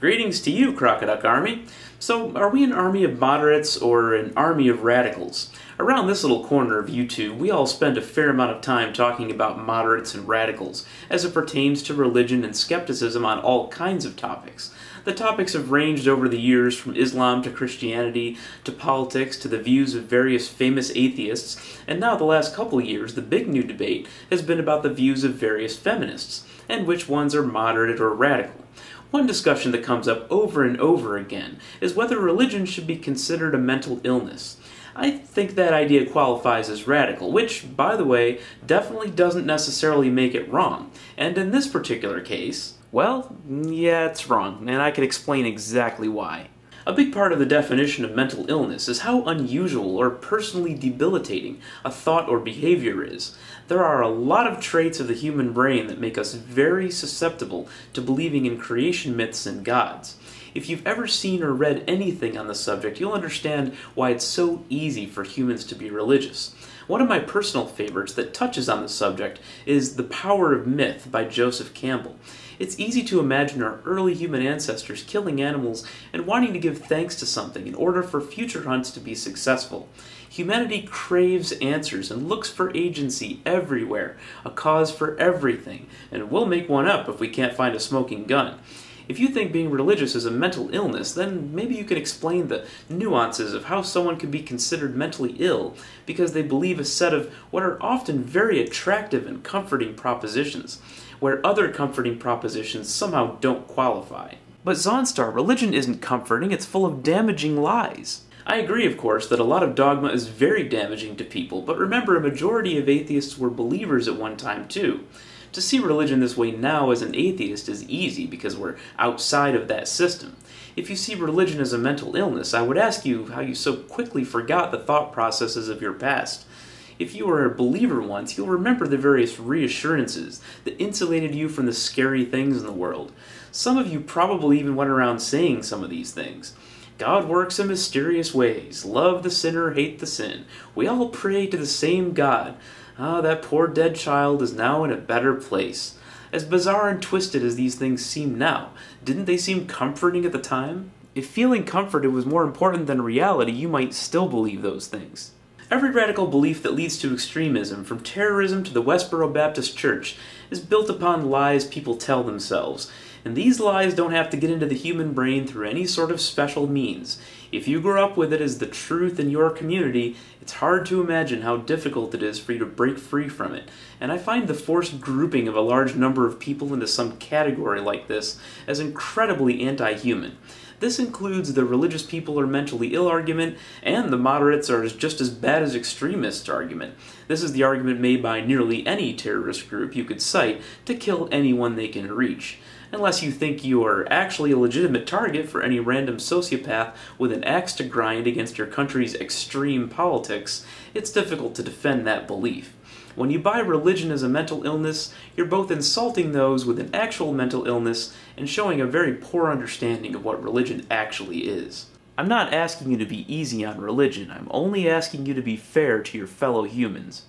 Greetings to you, Crocoduck Army. So, are we an army of moderates or an army of radicals? Around this little corner of YouTube, we all spend a fair amount of time talking about moderates and radicals, as it pertains to religion and skepticism on all kinds of topics. The topics have ranged over the years from Islam to Christianity, to politics, to the views of various famous atheists, and now the last couple of years, the big new debate has been about the views of various feminists, and which ones are moderate or radical. One discussion that comes up over and over again is whether religion should be considered a mental illness. I think that idea qualifies as radical, which, by the way, definitely doesn't necessarily make it wrong. And in this particular case, well, yeah, it's wrong, and I can explain exactly why. A big part of the definition of mental illness is how unusual or personally debilitating a thought or behavior is. There are a lot of traits of the human brain that make us very susceptible to believing in creation myths and gods. If you've ever seen or read anything on the subject, you'll understand why it's so easy for humans to be religious. One of my personal favorites that touches on the subject is The Power of Myth by Joseph Campbell. It's easy to imagine our early human ancestors killing animals and wanting to give thanks to something in order for future hunts to be successful. Humanity craves answers and looks for agency everywhere, a cause for everything, and we'll make one up if we can't find a smoking gun. If you think being religious is a mental illness, then maybe you can explain the nuances of how someone could be considered mentally ill because they believe a set of what are often very attractive and comforting propositions, where other comforting propositions somehow don't qualify. But Zaunstar, religion isn't comforting, it's full of damaging lies. I agree, of course, that a lot of dogma is very damaging to people, but remember, a majority of atheists were believers at one time too. To see religion this way now as an atheist is easy because we're outside of that system. If you see religion as a mental illness, I would ask you how you so quickly forgot the thought processes of your past. If you were a believer once, you'll remember the various reassurances that insulated you from the scary things in the world. Some of you probably even went around saying some of these things. God works in mysterious ways. Love the sinner, hate the sin. We all pray to the same God. Ah, that poor dead child is now in a better place. As bizarre and twisted as these things seem now, didn't they seem comforting at the time? If feeling comforted was more important than reality, you might still believe those things. Every radical belief that leads to extremism, from terrorism to the Westboro Baptist Church, is built upon lies people tell themselves. And these lies don't have to get into the human brain through any sort of special means. If you grow up with it as the truth in your community, it's hard to imagine how difficult it is for you to break free from it. And I find the forced grouping of a large number of people into some category like this as incredibly anti-human. This includes the religious people are mentally ill argument, and the moderates are just as bad as extremists argument. This is the argument made by nearly any terrorist group you could cite to kill anyone they can reach. Unless you think you are actually a legitimate target for any random sociopath with an axe to grind against your country's extreme politics, it's difficult to defend that belief. When you buy religion as a mental illness, you're both insulting those with an actual mental illness and showing a very poor understanding of what religion actually is. I'm not asking you to be easy on religion, I'm only asking you to be fair to your fellow humans.